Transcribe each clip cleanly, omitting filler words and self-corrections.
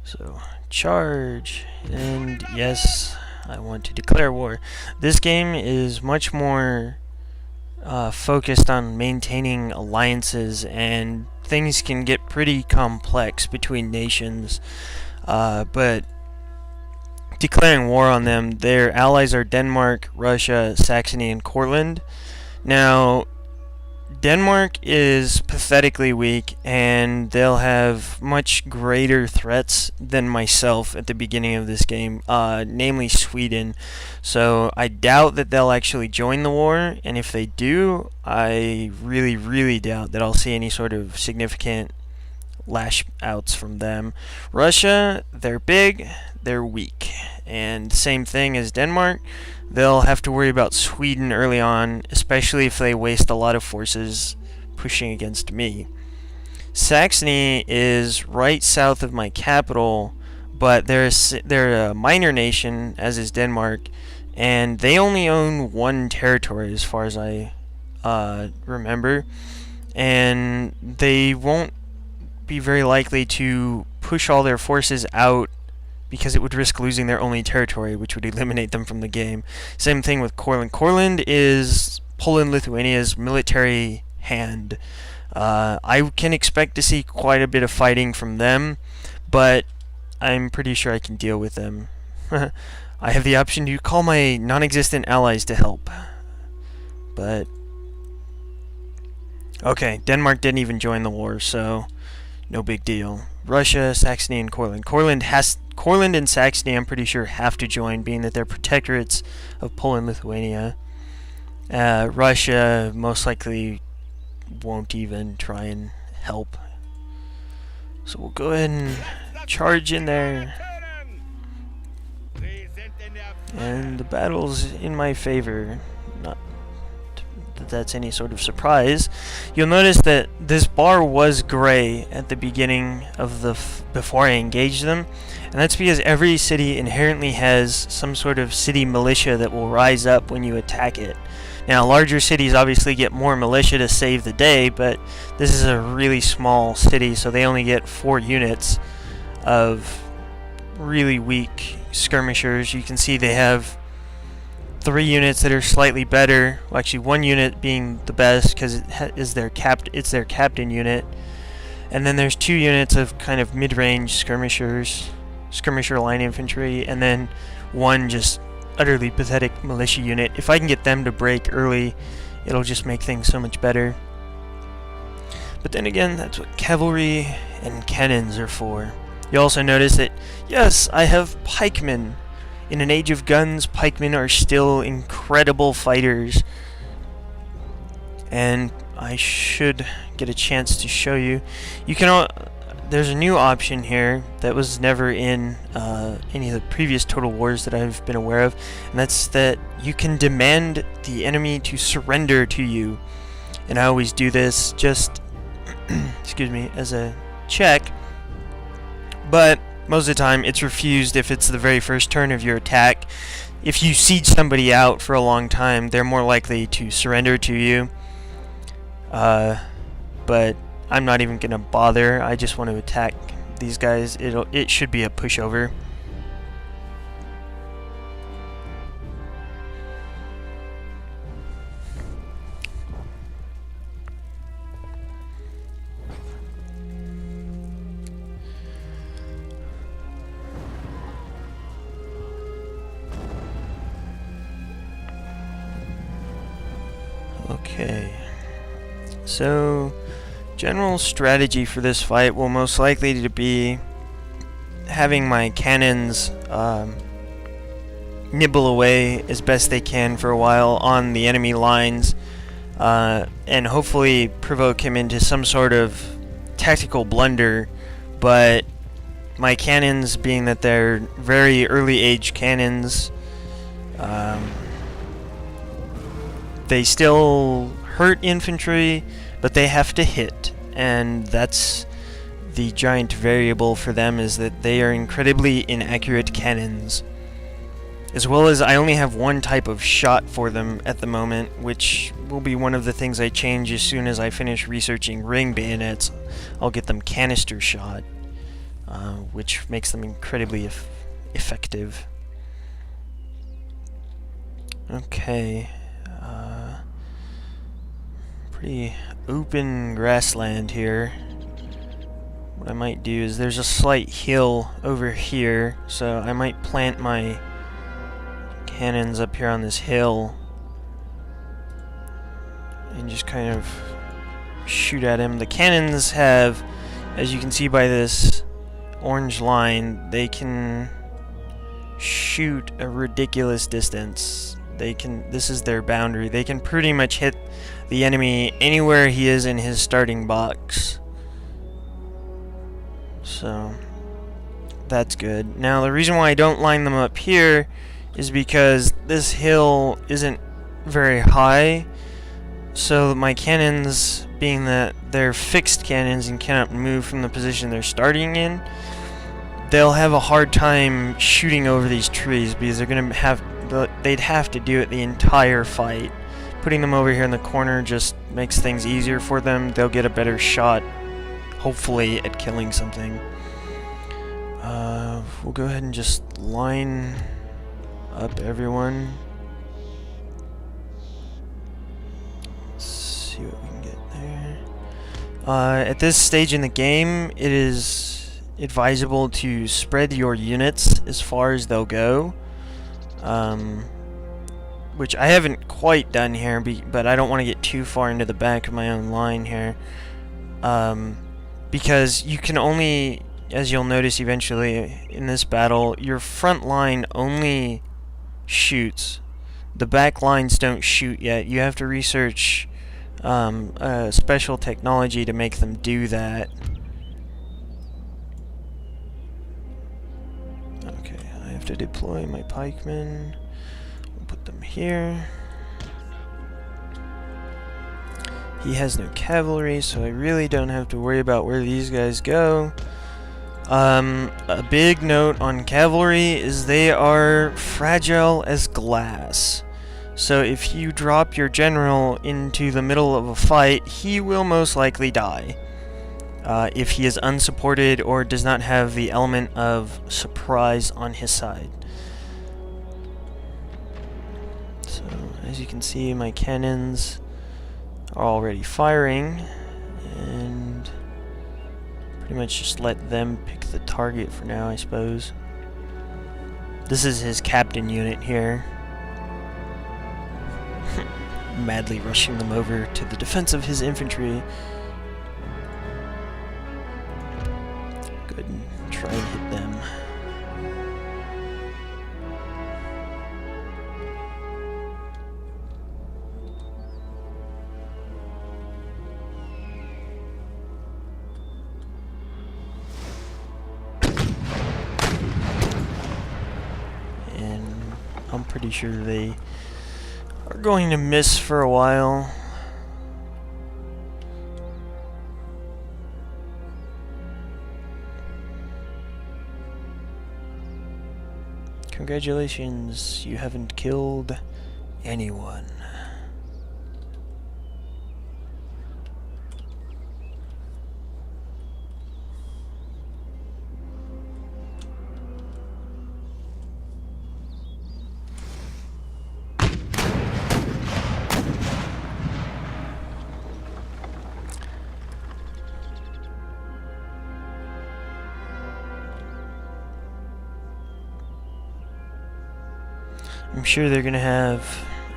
So, charge. And yes, I want to declare war. This game is much more focused on maintaining alliances, and things can get pretty complex between nations. But declaring war on them, their allies are Denmark, Russia, Saxony, and Courland. Now, Denmark is pathetically weak, and they'll have much greater threats than myself at the beginning of this game, namely Sweden. So I doubt that they'll actually join the war, and if they do, I really, really doubt that I'll see any sort of significant lash outs from them. Russia, they're big, they're weak, and same thing as Denmark. They'll have to worry about Sweden early on, especially if they waste a lot of forces pushing against me. Saxony is right south of my capital, but they're a minor nation, as is Denmark, and they only own one territory as far as I remember, and they won't be very likely to push all their forces out because it would risk losing their only territory, which would eliminate them from the game. Same thing with Courland. Courland is Poland-Lithuania's military hand. I can expect to see quite a bit of fighting from them, but I'm pretty sure I can deal with them. I have the option to call my non-existent allies to help. But okay, Denmark didn't even join the war, so no big deal. Russia, Saxony, and Courland. Courland and Saxony, I'm pretty sure, have to join, being that they're protectorates of Poland-Lithuania. Russia most likely won't even try and help. So we'll go ahead and charge in there. And the battle's in my favor. Not that that's any sort of surprise. You'll notice that this bar was gray at the beginning of before I engaged them, and that's because every city inherently has some sort of city militia that will rise up when you attack it. Now, larger cities obviously get more militia to save the day, but this is a really small city, so they only get 4 units of really weak skirmishers. You can see they have 3 units that are slightly better. Well, actually, 1 unit being the best because it's their captain unit, and then there's 2 units of kind of mid-range skirmisher line infantry, and then 1 just utterly pathetic militia unit. If I can get them to break early, it'll just make things so much better. But then again, that's what cavalry and cannons are for. You also notice that, yes, I have pikemen. In an age of guns, pikemen are still incredible fighters. And I should get a chance to show you. There's a new option here that was never in any of the previous Total Wars that I've been aware of, and that's that you can demand the enemy to surrender to you. And I always do this just, excuse me, as a check, but most of the time it's refused if it's the very first turn of your attack. If you siege somebody out for a long time, they're more likely to surrender to you. But I'm not even gonna bother. I just want to attack these guys. It should be a pushover. Okay. So general strategy for this fight will most likely to be having my cannons nibble away as best they can for a while on the enemy lines, and hopefully provoke him into some sort of tactical blunder. But my cannons, being that they're very early age cannons, they still hurt infantry, but they have to hit, and that's the giant variable for them, is that they are incredibly inaccurate cannons. As well as I only have 1 type of shot for them at the moment, which will be one of the things I change as soon as I finish researching ring bayonets. I'll get them canister shot. which makes them incredibly effective. Okay, pretty open grassland here. What I might do is there's a slight hill over here, so I might plant my cannons up here on this hill and just kind of shoot at him. The cannons have, as you can see by this orange line, they can shoot a ridiculous distance. This is their boundary. They can pretty much hit the enemy anywhere he is in his starting box. So that's good. Now the reason why I don't line them up here is because this hill isn't very high, so my cannons, being that they're fixed cannons and cannot move from the position they're starting in, they'll have a hard time shooting over these trees because they'd have to do it the entire fight. Putting them over here in the corner just makes things easier for them. They'll get a better shot, hopefully, at killing something. We'll go ahead and just line up everyone. Let's see what we can get there. At this stage in the game, it is advisable to spread your units as far as they'll go, which I haven't quite done here, but I don't want to get too far into the back of my own line here, because you can only, as you'll notice eventually in this battle, your front line only shoots. The back lines don't shoot yet. You have to research a special technology to make them do that. Okay, I have to deploy my pikemen. We'll put them here. He has no cavalry, so I really don't have to worry about where these guys go. A big note on cavalry is they are fragile as glass. So if you drop your general into the middle of a fight, he will most likely die. If he is unsupported or does not have the element of surprise on his side. So as you can see, my cannons are already firing, and pretty much just let them pick the target for now, I suppose. This is his captain unit here. Madly rushing them over to the defense of his infantry. Good, and try and hit them. I'm pretty sure they are going to miss for a while. Congratulations, you haven't killed anyone. I'm sure they're gonna have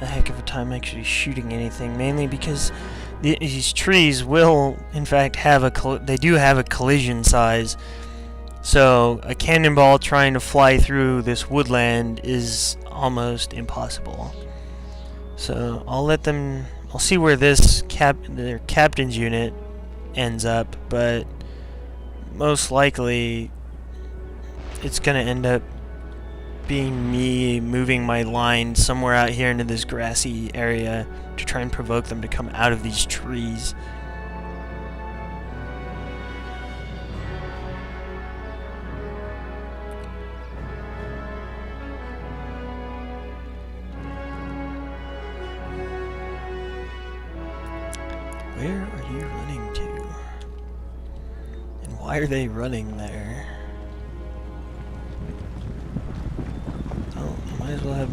a heck of a time actually shooting anything, mainly because these trees will, in fact, have they do have a collision size. So a cannonball trying to fly through this woodland is almost impossible. So I'll see where their captain's unit ends up, but most likely it's gonna end up being me moving my line somewhere out here into this grassy area to try and provoke them to come out of these trees. Where are you running to? And why are they running there?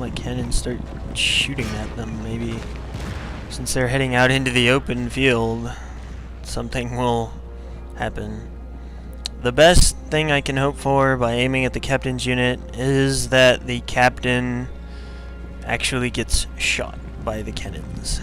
my cannons start shooting at them. Maybe since they're heading out into the open field, something will happen. The best thing I can hope for by aiming at the captain's unit is that the captain actually gets shot by the cannons.